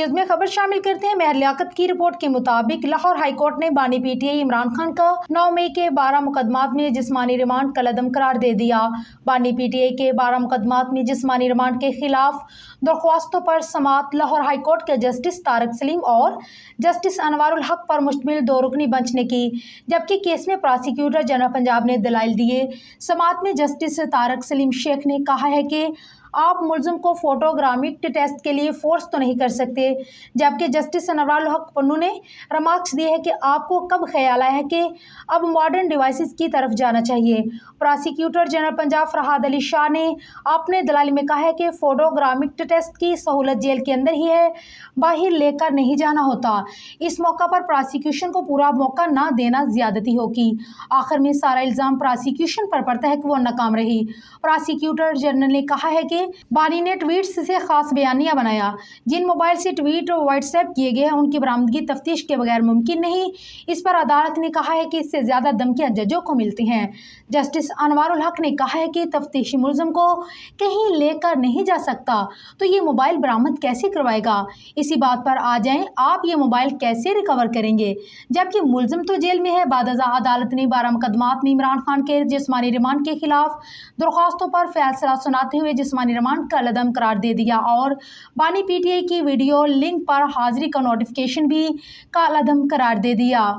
News में खबर शामिल करते हैं। महर लियाकत की रिपोर्ट के मुताबिक लाहौर हाई कोर्ट ने बानी पीटीआई इमरान खान का 9 मई के 12 मुकदमात में जिस्मानी रिमांड कलअदम करार दे दिया। बानी पीटीआई के 12 मुकदमात में जिस्मानी रिमांड के खिलाफ दरख्वास्तों पर समाअत लाहौर हाई कोर्ट के जस्टिस तारक सलीम और जस्टिस अनवारुल हक पर मुश्तमिल 2 रुकनी बेंच ने की, जबकि केस में प्रोसिक्यूटर जनरल पंजाब ने दलाइल दिए। समाअत में जस्टिस तारक सलीम शेख ने कहा है कि आप मुलजिम को फोटोग्रामिक टेस्ट के लिए फोर्स तो नहीं कर सकते, जबकि जस्टिस अनवारुल हक पन्नू ने रिमार्क्स दिए हैं कि आपको कब ख्याल आया है कि अब मॉडर्न डिवाइसेस की तरफ जाना चाहिए। प्रोसिक्यूटर जनरल पंजाब फरहाद अली शाह ने अपने दलाइल में कहा है कि फोटोग्रामिक टेस्ट की सहूलत जेल के अंदर ही है, बाहर लेकर नहीं जाना होता। इस मौका पर प्रोसिक्यूशन को पूरा मौका ना देना ज्यादती होगी। आखिर में सारा इल्ज़ाम प्रोसिक्यूशन पर पड़ता है कि वो नाकाम रही। प्रोसिक्यूटर जनरल ने कहा है कि बानी ने ट्वीट्स से खास बयानिया बनाया। जिन मोबाइल से ट्वीट व्हाट्सएप किए गए हैं उनकी बरामदगी तफ्तीश के बगैर मुमकिन नहीं। इस पर अदालत ने कहा है कि इससे ज्यादा धमकियां जजों को मिलती हैं। जस्टिस अनवारुल हक ने कहा है कि तफ्तीशी मुलजिम को कहीं लेकर नहीं जा सकता तो ये मोबाइल बरामद कैसे करवाएगा। इसी बात पर आ जाएं, आप ये मोबाइल कैसे रिकवर करेंगे, जबकि मुलजिम तो जेल में है। बादशाह अदालत ने 12 मुकदमात में इमरान खान के जिस्मानी रिमांड के खिलाफ दरख्वास्तों पर फैसला सुनाते हुए जिस्मानी रिमांड कलअदम करार दे दिया और बानी पीटीआई की वीडियो लिंक पर हाजिरी का नोटिफिकेशन भी कलअदम करार दे दिया।